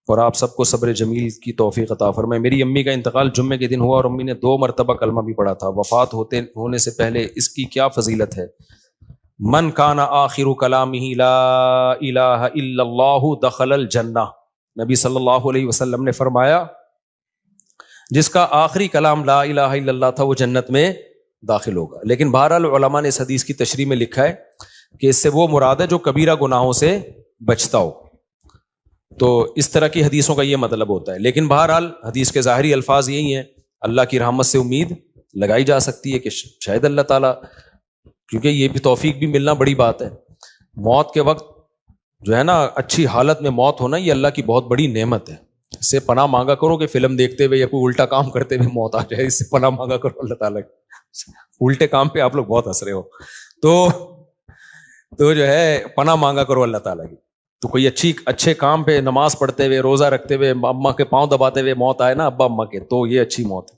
اور آپ سب کو صبر جمیل کی توفیق عطا فرمائے۔ میری امی کا انتقال جمعے کے دن ہوا اور امی نے 2 مرتبہ کلمہ بھی پڑھا تھا، وفات ہونے سے پہلے اس کی کیا فضیلت ہے؟ من کان آخر کلامہ لا الہ الا اللہ دخل الجنہ، نبی صلی اللہ علیہ وسلم نے فرمایا جس کا آخری کلام لا الہ الا اللہ تھا وہ جنت میں داخل ہوگا۔ لیکن بہرحال علماء نے اس حدیث کی تشریح میں لکھا ہے کہ اس سے وہ مراد ہے جو کبیرہ گناہوں سے بچتا ہو، تو اس طرح کی حدیثوں کا یہ مطلب ہوتا ہے۔ لیکن بہرحال حدیث کے ظاہری الفاظ یہی ہیں، اللہ کی رحمت سے امید لگائی جا سکتی ہے کہ شاید اللہ تعالیٰ، کیونکہ یہ بھی توفیق بھی ملنا بڑی بات ہے۔ موت کے وقت جو ہے نا اچھی حالت میں موت ہونا، یہ اللہ کی بہت بڑی نعمت ہے۔ اس سے پناہ مانگا کرو کہ فلم دیکھتے ہوئے یا کوئی الٹا کام کرتے ہوئے موت آ جائے، اس سے پناہ مانگا کرو اللہ تعالیٰ کی۔ الٹے کام پہ آپ لوگ بہت ہنس رہے ہو، تو جو ہے پناہ مانگا کرو اللہ تعالیٰ کی۔ تو کوئی اچھے کام پہ نماز پڑھتے ہوئے، روزہ رکھتے ہوئے، اماں کے پاؤں دباتے ہوئے موت آئے نا، ابا اماں کے، تو یہ اچھی موت ہے۔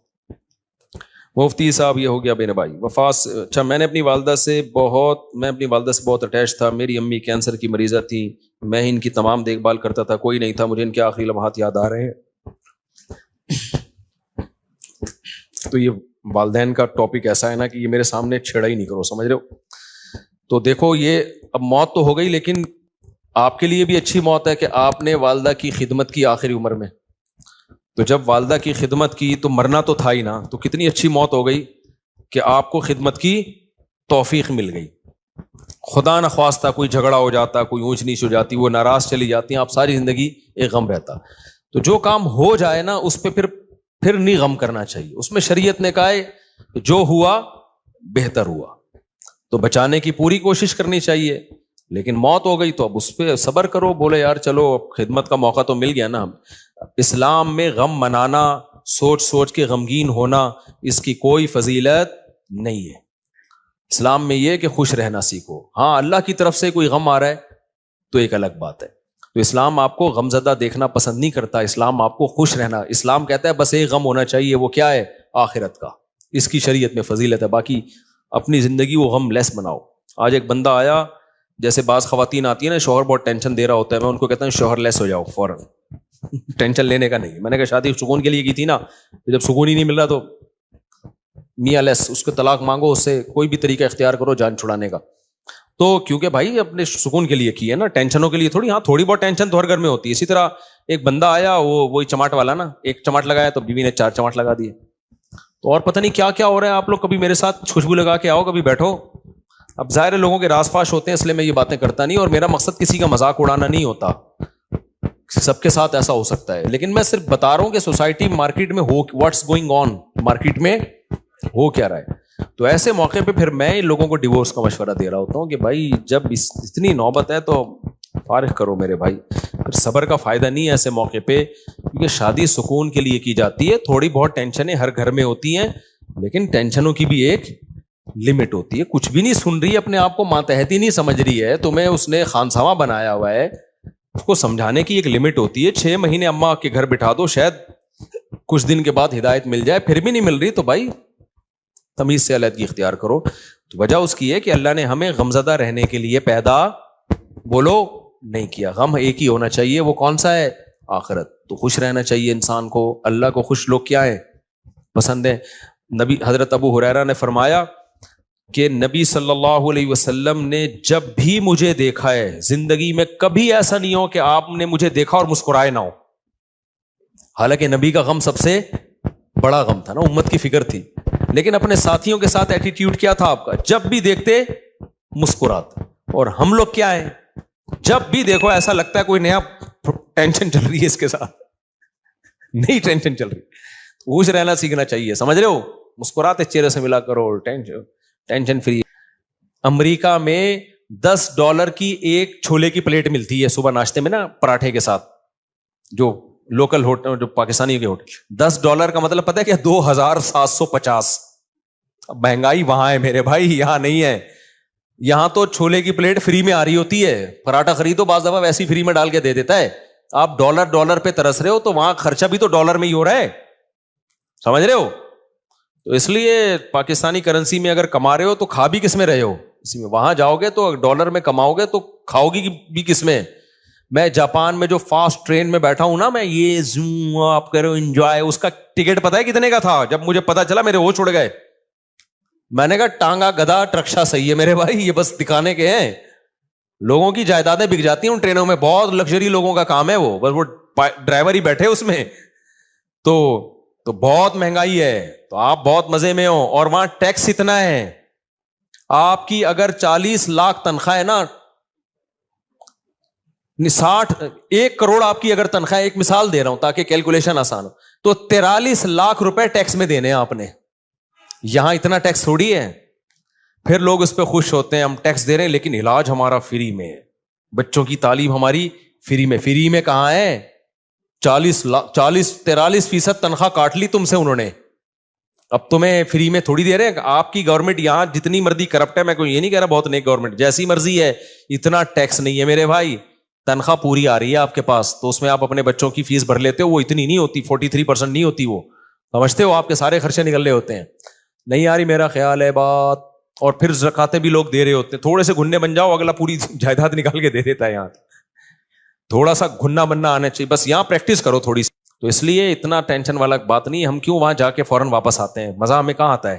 مفتی صاحب، یہ ہو گیا میرے بھائی وفاس۔ اچھا، میں اپنی والدہ سے بہت اٹیچ تھا۔ میری امی کینسر کی مریضہ تھی، میں ان کی تمام دیکھ بھال کرتا تھا، کوئی نہیں تھا۔ مجھے ان کے آخری لمحات یاد آ رہے ہیں۔ تو یہ والدین کا ٹاپک ایسا ہے نا کہ یہ میرے سامنے چھیڑا ہی نہیں کرو، سمجھ رہے ہو؟ تو دیکھو، یہ اب موت تو ہو گئی، لیکن آپ کے لیے بھی اچھی موت ہے کہ آپ نے والدہ کی خدمت کی آخری عمر میں۔ تو جب والدہ کی خدمت کی تو مرنا تو تھا ہی نا، تو کتنی اچھی موت ہو گئی کہ آپ کو خدمت کی توفیق مل گئی۔ خدا نخواستہ کوئی جھگڑا ہو جاتا، کوئی اونچ نیچ ہو جاتی، وہ ناراض چلی جاتی ہیں، آپ ساری زندگی ایک غم رہتا۔ تو جو کام ہو جائے نا اس پہ پھر نہیں غم کرنا چاہیے۔ اس میں شریعت نے کہا ہے جو ہوا بہتر ہوا، تو بچانے کی پوری کوشش کرنی چاہیے۔ لیکن موت ہو گئی تو اب اس پہ صبر کرو، بولے یار چلو اب خدمت کا موقع تو مل گیا نا۔ اسلام میں غم منانا، سوچ کے غمگین ہونا، اس کی کوئی فضیلت نہیں ہے۔ اسلام میں یہ کہ خوش رہنا سیکھو۔ ہاں، اللہ کی طرف سے کوئی غم آ رہا ہے تو ایک الگ بات ہے۔ تو اسلام آپ کو غمزدہ دیکھنا پسند نہیں کرتا، اسلام آپ کو خوش رہنا۔ اسلام کہتا ہے بس ایک غم ہونا چاہیے، وہ کیا ہے؟ آخرت کا۔ اس کی شریعت میں فضیلت ہے، باقی اپنی زندگی وہ غم لیس بناؤ۔ آج ایک بندہ آیا، جیسے بعض خواتین آتی ہیں نا، شوہر بہت ٹینشن دے رہا ہوتا ہے، میں ان کو کہتا ہوں شوہر لیس ہو جاؤ فوراً، ٹینشن لینے کا نہیں۔ میں نے کہا شادی سکون کے لیے کی تھی نا، جب سکون ہی نہیں مل رہا تو میاں لیس، اس کو طلاق مانگو، اس سے کوئی بھی طریقہ اختیار کرو جان چھڑانے کا۔ تو کیونکہ بھائی اپنے سکون کے لیے کی ہے نا، ٹینشنوں کے لیے تھوڑی۔ ہاں، تھوڑی بہت ٹینشن تو ہر گھر میں ہوتی ہے۔ اسی طرح ایک بندہ آیا، وہی چماٹ والا نا، ایک چماٹ لگایا تو بیوی نے 4 چماٹ لگا دیے۔ تو اور پتہ نہیں کیا کیا ہو رہا ہے۔ آپ لوگ کبھی میرے ساتھ خوشبو لگا کے آؤ، کبھی بیٹھو۔ اب ظاہر ہے لوگوں کے راز فاش ہوتے ہیں، اس لیے میں یہ باتیں کرتا نہیں، اور میرا مقصد کسی کا مذاق اڑانا نہیں ہوتا، سب کے ساتھ ایسا ہو سکتا ہے۔ لیکن میں صرف بتا رہا ہوں کہ سوسائٹی مارکیٹ میں ہو واٹس گوئنگ آن، مارکیٹ میں ہو کیا رہا ہے۔ تو ایسے موقع پہ پھر میں لوگوں کو ڈیورس کا مشورہ دے رہا ہوتا ہوں کہ بھائی جب اتنی نوبت ہے تو فارغ کرو میرے بھائی۔ پھر صبر کا فائدہ نہیں ہے ایسے موقع پہ، کیونکہ شادی سکون کے لیے کی جاتی ہے۔ تھوڑی بہت ٹینشنیں ہر گھر میں ہوتی ہیں، لیکن ٹینشنوں کی بھی ایک لمٹ ہوتی ہے۔ کچھ بھی نہیں سن رہی، اپنے آپ کو ماتحتی نہیں سمجھ رہی ہے، تمہیں اس نے خانساواں بنایا ہوا ہے، اس کو سمجھانے کی ایک لمٹ ہوتی ہے۔ 6 مہینے اماں کے گھر بٹھا دو، شاید کچھ دن کے بعد ہدایت مل جائے، پھر بھی نہیں مل رہی تو بھائی تمیز سے علیحدگی اختیار کرو۔ تو وجہ اس کی ہے کہ اللہ نے ہمیں غمزدہ رہنے کے لیے پیدا بولو نہیں کیا۔ غم ایک ہی ہونا چاہیے، وہ کون سا ہے؟ آخرت۔ تو خوش رہنا چاہیے انسان کو۔ اللہ کو خوش لوگ کیا ہیں؟ پسند ہے۔ نبی حضرت ابو ہریرہ نے فرمایا کہ نبی صلی اللہ علیہ وسلم نے جب بھی مجھے دیکھا ہے، زندگی میں کبھی ایسا نہیں ہو کہ آپ نے مجھے دیکھا اور مسکرائے نہ ہو۔ حالانکہ نبی کا غم سب سے بڑا غم تھا نا، امت کی فکر تھی، لیکن اپنے ساتھیوں کے ساتھ ایٹیٹیوڈ کیا تھا آپ کا؟ جب بھی دیکھتے مسکراتے۔ اور ہم لوگ کیا ہے؟ جب بھی دیکھو ایسا لگتا ہے کوئی نیا ٹینشن چل رہی ہے اس کے ساتھ، نئی ٹینشن چل رہی۔ خوش رہنا سیکھنا چاہیے، سمجھ رہے ہو؟ مسکراتے چہرے سے ملا کرو، ٹینشن فری۔ امریکہ میں $10 کی ایک چھولے کی پلیٹ ملتی ہے صبح ناشتے میں نا، پراٹھے کے ساتھ، جو لوکل ہوٹل، جو پاکستانی کے ہوٹل۔ $10 کا مطلب پتہ ہے کیا؟ 2750۔ اب مہنگائی وہاں ہے میرے بھائی، یہاں نہیں ہے۔ یہاں تو چھولے کی پلیٹ فری میں آ رہی ہوتی ہے، پراٹھا خریدو بعض دفعہ ویسی فری میں ڈال کے دے دیتا ہے۔ آپ ڈالر پہ ترس رہے ہو تو وہاں خرچہ بھی تو ڈالر میں ہی ہو رہا ہے، سمجھ رہے ہو؟ تو اس لیے پاکستانی کرنسی میں اگر کما رہے ہو تو کھا بھی کس میں رہے ہو؟ اسی میں۔ وہاں جاؤ گے تو ڈالر میں کماؤ گے تو کھاؤ گی بھی کس میں؟ میں جاپان میں جو فاسٹ ٹرین میں بیٹھا ہوں نا میں, یہ زوم آپ کرو انجوائے, اس کا ٹکٹ پتا ہے کتنے کا تھا؟ جب مجھے پتا چلا میرے ہوش اڑ گئے. میں نے کہا ٹانگا گدھا رکشا صحیح ہے میرے بھائی, یہ بس دکھانے کے ہیں. لوگوں کی جائیدادیں بک جاتی ہیں ان ٹرینوں میں, بہت لگژری لوگوں کا کام ہے وہ, بس وہ ڈرائیور ہی بیٹھے اس میں. تو بہت مہنگائی ہے, تو آپ بہت مزے میں ہو, اور وہاں ٹیکس اتنا ہے. آپ کی اگر 40 لاکھ تنخواہ ہے نا, 1 کروڑ آپ کی اگر تنخواہ, ایک مثال دے رہا ہوں تاکہ کیلکولیشن آسان ہو, تو 43 لاکھ روپے ٹیکس میں دینے ہیں آپ نے. یہاں اتنا ٹیکس تھوڑی ہے. پھر لوگ اس پہ خوش ہوتے ہیں, ہم ٹیکس دے رہے ہیں لیکن علاج ہمارا فری میں ہے, بچوں کی تعلیم ہماری فری میں. فری میں کہاں ہے؟ 43% تنخواہ کاٹ لی تم سے انہوں نے, اب تمہیں فری میں تھوڑی دے رہے ہیں. آپ کی گورنمنٹ یہاں جتنی مرضی کرپٹ ہے, میں کوئی یہ نہیں کہہ رہا بہت نیک گورنمنٹ, جیسی مرضی ہے, اتنا ٹیکس نہیں ہے میرے بھائی. تنخواہ پوری آ رہی ہے آپ کے پاس, تو اس میں آپ اپنے بچوں کی فیس بھر لیتے ہو, وہ اتنی نہیں ہوتی, 43% نہیں ہوتی وہ, سمجھتے ہو, آپ کے سارے خرچے نکل رہے ہوتے ہیں. نہیں آ رہی میرا خیال ہے بات. اور پھر زکاتیں بھی لوگ دے رہے ہوتے ہیں, تھوڑے سے گھننے بن جاؤ, اگلا پوری جائیداد نکال کے دے دیتا ہے. یہاں تھوڑا سا گھننا بننا آنا چاہیے, بس یہاں پریکٹس کرو تھوڑی سی. تو اس لیے اتنا ٹینشن والا بات نہیں. ہم کیوں وہاں جا کے فوراً واپس آتے ہیں؟ مزہ ہمیں کہاں آتا ہے؟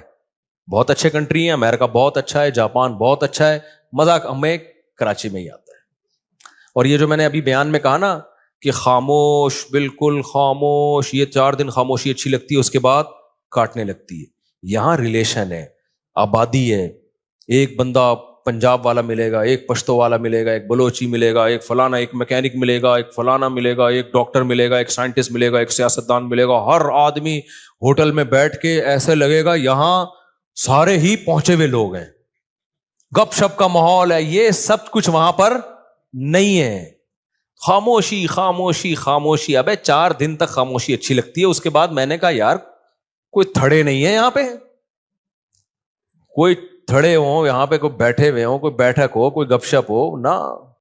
بہت اچھے کنٹری ہیں, امریکہ بہت اچھا ہے, جاپان بہت اچھا ہے, مزہ ہمیں کراچی میں ہی آتا ہے. اور یہ جو میں نے ابھی بیان میں کہا نا کہ خاموش, بالکل خاموش, یہ 4 دن خاموشی اچھی لگتی ہے, اس کے بعد کاٹنے لگتی ہے. یہاں ریلیشن ہے, آبادی ہے, ایک بندہ پنجاب والا ملے گا, ایک پشتو والا ملے گا, ایک بلوچی ملے گا, ایک فلانا, ایک میکینک ملے گا, ایک فلانا ملے گا, ایک ڈاکٹر ملے گا, ایک سائنٹسٹ ملے گا, ایک سیاستدان ملے گا. ہر آدمی ہوٹل میں بیٹھ کے ایسے لگے گا یہاں سارے ہی پہنچے ہوئے لوگ ہیں, گپ شپ کا ماحول ہے. یہ سب کچھ وہاں پر نہیں ہے. خاموشی خاموشی خاموشی. ابے 4 دن تک خاموشی اچھی لگتی ہے, اس کے بعد میں نے کہا یار کوئی تھڑے نہیں ہے یہاں پہ, کوئی تھڑے ہوں یہاں پہ, کوئی بیٹھے ہوئے ہوں, کوئی بیٹھک ہو, کوئی گپ شپ ہو نا.